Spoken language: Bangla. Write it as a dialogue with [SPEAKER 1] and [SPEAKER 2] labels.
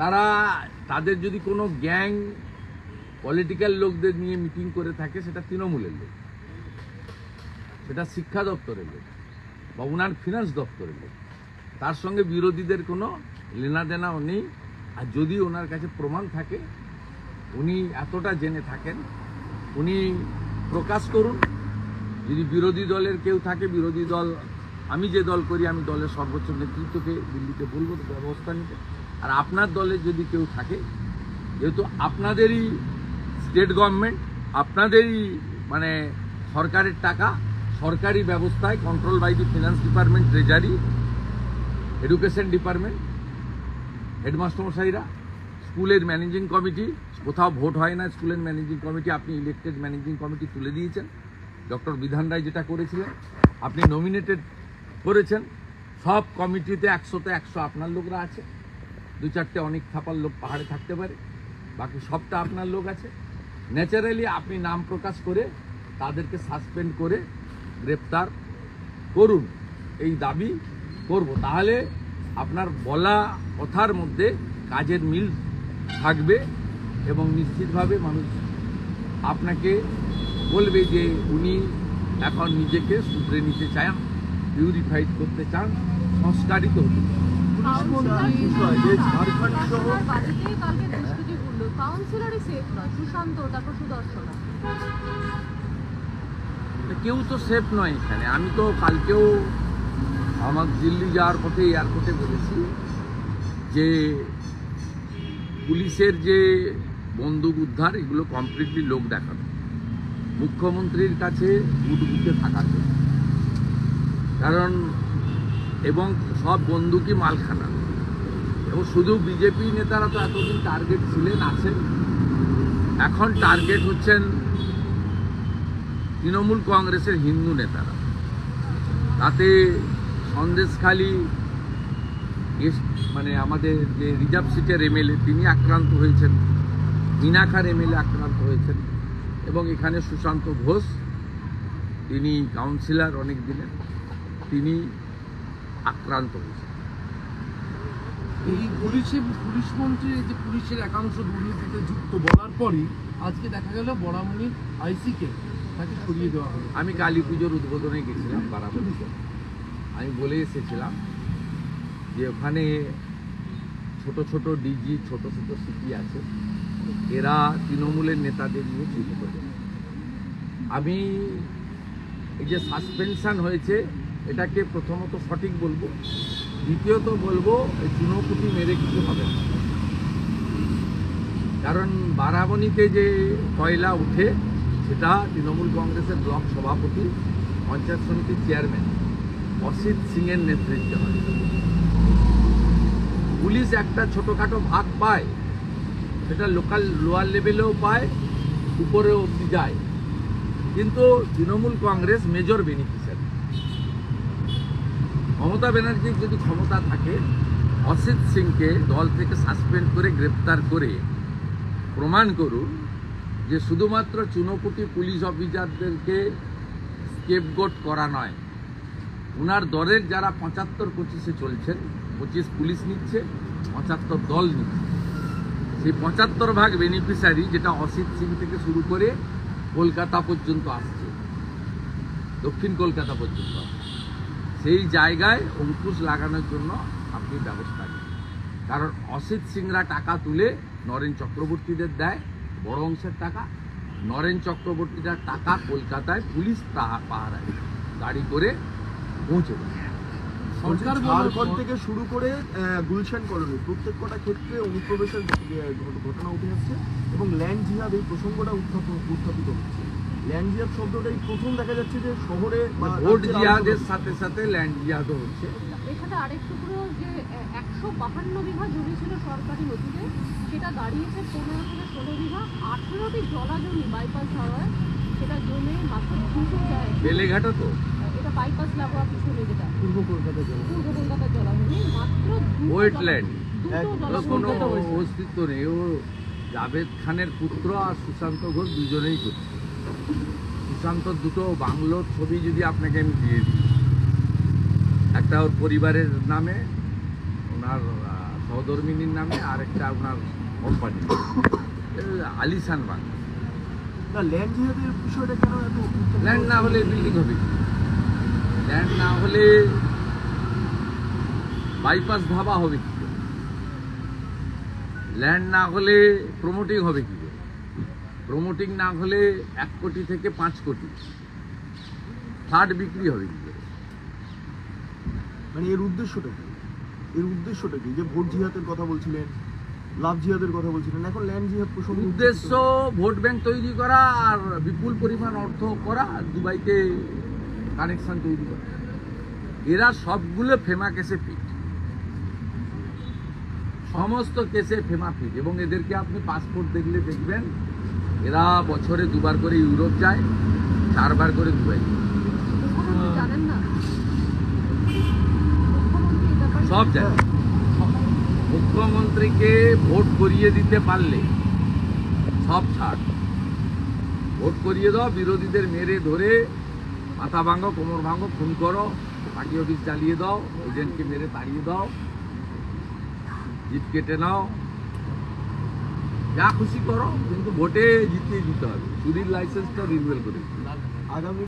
[SPEAKER 1] তারা তাদের যদি কোনো গ্যাং পলিটিক্যাল লোকদের নিয়ে মিটিং করে থাকে, সেটা তৃণমূলের লোক, সেটা শিক্ষা দপ্তরের লোক বা উনার ফিনান্স দপ্তরের লোক, তার সঙ্গে বিরোধীদের কোনো লেনাদেনাও নেই। আর যদি ওনার কাছে প্রমাণ থাকে, উনি এতটা জেনে থাকেন, উনি প্রকাশ করুন। যদি বিরোধী দলের কেউ থাকে, বিরোধী দল, আমি যে দল করি, আমি দলের সর্বোচ্চ নেতৃত্বকে দিল্লিতে বলবো ব্যবস্থা নিতে। আর আপনার দলের যদি কেউ থাকে, যেহেতু আপনাদেরই স্টেট গভর্নমেন্ট, আপনাদেরই মানে সরকারের টাকা, সরকারি ব্যবস্থায় control by the finance department, treasury, education department, হেডমাস্টারমশাইরা, স্কুলের ম্যানেজিং কমিটি, কোথাও ভোট হয় না, স্কুলের ম্যানেজিং কমিটি আপনি ইলেক্টেড ম্যানেজিং কমিটি তুলে দিয়েছেন। ডক্টর বিধান রায় যেটা করেছিলেন, আপনি নমিনেটেড করেছেন। সব কমিটিতে 100তে 100 আপনার লোকরা আছে। 2-4টে অনেক থাপার লোক পাহাড়ে থাকতে পারে, বাকি সবটা আপনার লোক আছে। ন্যাচারালি আপনি নাম প্রকাশ করে তাদেরকে সাসপেন্ড করে গ্রেপ্তার করুন, এই দাবি করব। তাহলে আপনার বলা কথার মধ্যে কাজের মিল থাকবে এবং নিশ্চিতভাবে মানুষ আপনাকে বলবে যে উনি এখন নিজেকে শুধরে নিতে চান, পিউরিফাইড করতে চান, সংস্কারিত হতে চান। কেউ তো সেফ নয় এখানে। আমি তো কালকেও আমার দিল্লি যাওয়ার পথে এয়ারপোর্টে বলেছি যে পুলিশের যে বন্দুক উদ্ধার, এগুলো কমপ্লিটলি লোক দেখানো, মুখ্যমন্ত্রীর কাছে বুটবুকে থাকার জন্য। কারণ এবং সব বন্দুকই মালখানা, এবং শুধু বিজেপি নেতারা তো এতদিন টার্গেট ছিলেন, আছেন। এখন টার্গেট হচ্ছেন তৃণমূল কংগ্রেসের হিন্দু নেতারা। তাতে সন্দেশখালী মানে আমাদের যে রিজার্ভ সিটের এমএলএ, তিনি আক্রান্ত হয়েছেন, মিনাখার এমএলএ আক্রান্ত হয়েছেন, এবং এখানে সুশান্ত ঘোষ, তিনি কাউন্সিলর অনেক দিনের, তিনি আক্রান্ত হয়েছেন।
[SPEAKER 2] এই পুলিশ মন্ত্রী যে পুলিশের একাংশ দুর্নীতিতে যুক্ত বলার পরই আজকে দেখা গেল বরামনির আইসিকে তাকে সরিয়ে দেওয়া হলো।
[SPEAKER 1] আমি কালী পুজোর উদ্বোধনে গেছিলাম বারাবতীতে, আমি বলে এসেছিলাম যে ওখানে ছোট ছোট ডিজি, ছোট ছোট সিপি আছে, এরা তৃণমূলের নেতাদের নিয়ে চুরি করে। আমি এই যে সাসপেনশন হয়েছে, এটাকে প্রথমত সঠিক বলবো, দ্বিতীয়ত বলবো এই চুনোপুটি মেরে কিছু হবে না। কারণ বারাবণীতে যে কয়লা উঠে, সেটা তৃণমূল কংগ্রেসের ব্লক সভাপতি, পঞ্চায়েত সমিতির চেয়ারম্যান অসিত সিংয়ের নেতৃত্বে হয়। পুলিশ একটা ছোটোখাটো ভাগ পায়, সেটা লোকাল লোয়ার লেভেলেও পায়, উপরেও অবধি যায়, কিন্তু তৃণমূল কংগ্রেস মেজর বেনিফিশিয়ারি। মমতা ব্যানার্জির যদি ক্ষমতা থাকে, অসিত সিংকে দল থেকে সাসপেন্ড করে গ্রেপ্তার করে প্রমাণ করুন যে শুধুমাত্র চুনোপুটি পুলিশ অফিসারদেরকে স্কেপগোট করা নয়, ওনার দলের যারা 75-25-এ চলছেন, 25 পুলিশ নিচ্ছে, 75 দল নিচ্ছে, সেই 75 বেনিফিশিয়ারি, যেটা অসিত সিং থেকে শুরু করে কলকাতা পর্যন্ত আসছে, দক্ষিণ কলকাতা পর্যন্ত আসছে, সেই জায়গায় অঙ্কুশ লাগানোর জন্য আপনি ব্যবস্থা নিন। কারণ অসিত সিংরা টাকা তুলে নরেন চক্রবর্তীদের দেয়, বড় অংশের টাকা। নরেন চক্রবর্তীরা টাকা কলকাতায় পুলিশ পাহারায় গাড়ি করে পৌঁছে দেয়।
[SPEAKER 3] সরকার ঝাড়খণ্ড থেকে শুরু করে গুলশান কলোনি প্রত্যেক কটা ক্ষেত্রে অনুপ্রবেশের ঘটনা উঠে আসছে, এবং ল্যান্ড জিহাদ এই প্রসঙ্গটা উত্থাপিত হচ্ছে। ল্যান্ড জিহাদ শব্দটাই প্রথম দেখা যাচ্ছে যে শহরে,
[SPEAKER 1] ভোট জিহাদের সাথে সাথে ল্যান্ড জিহাদও হচ্ছে।
[SPEAKER 4] এর সাথে আরেকটু পুরো যে 152 বিঘা জমি ছিল সরকারি নথিতে, সেটা দাঁড়িয়েছে 15 থেকে 16 বিঘা। 18টি জলা জমি বাইপাস হওয়ায় সেটা জমে মাত্র 200 যায়।
[SPEAKER 1] বেলেঘাটা তো
[SPEAKER 4] এটা বাইপাস লাগোয়া পিছনে, যেটা
[SPEAKER 2] পূর্ব কলকাতার
[SPEAKER 4] জলা জমি, মাত্র
[SPEAKER 1] ওয়েটল্যান্ড, কোনো
[SPEAKER 4] দুটো
[SPEAKER 1] অস্তিত্ব নেই। ও জাভেদ খানের পুত্র আর সুশান্ত ঘোষ দুজনেই করছে। সুশান্তর দুটো বাংলোর ছবি যদি আপনাকে আমি দিয়ে দিই, একটা ওর পরিবারের নামে, ওনার সহধর্মিনীর নামে আর একটা আপনার কোম্পানি আলিশান বাংলা।
[SPEAKER 3] না, ল্যান্ড জিহাদের বিষয়টা কেন এত উত্তেজনা
[SPEAKER 1] ল্যান্ড না হলে বিল্ডিং হবে কি? ল্যান্ড না হলে বাইপাস ধাবা হবে কি করে? ল্যান্ড না হলে প্রমোটিং হবে কি করে? প্রমোটিং না হলে 1 কোটি থেকে 5 কোটি ফ্ল্যাট বিক্রি হবে কি করে?
[SPEAKER 3] মানে এর উদ্দেশ্যটা কি? এর উদ্দেশ্যটা কি? যে ভোট জিহাদের কথা বলছিলেন, লাভ জিহাদের কথা বলছিলেন, এখন ল্যান্ড জিহাদ প্রসঙ্গ
[SPEAKER 1] উদ্দেশ্য ভোট ব্যাংক তৈরি করা আর বিপুল পরিমাণ অর্থ করা আর দুবাইতে কানেকশন তৈরি করা। এরা সবগুলো ফেমা কেসে ফিট, সমস্ত কেসে ফেমা ফিট। এবং এদেরকে আপনি পাসপোর্ট দেখলে দেখবেন এরা বছরে 2 বার করে ইউরোপ যায়, 4 বার করে দুবাই যায়।
[SPEAKER 4] মুখ্যমন্ত্রী জানেন না? মুখ্যমন্ত্রী এই ব্যাপারে
[SPEAKER 1] সব জানে। মুখ্যমন্ত্রীকে ভোট করিয়ে দিতে পারলে সব ছাড়। ভোট করিয়ে দাও, বিরোধীদের মেরে ধরে মাথা ভাঙো, কোমর ভাঙো, খুন করো, পার্টি অফিস জ্বালিয়ে দাও, এজেন্টকে মেরে তাড়িয়ে দাও, জিপ কেটে নাও, যা খুশি করো, কিন্তু ভোটে জিতিয়ে দিতে হবে। চুরির লাইসেন্সটা রিনিউয়াল করে দিতে হবে।
[SPEAKER 3] আগামী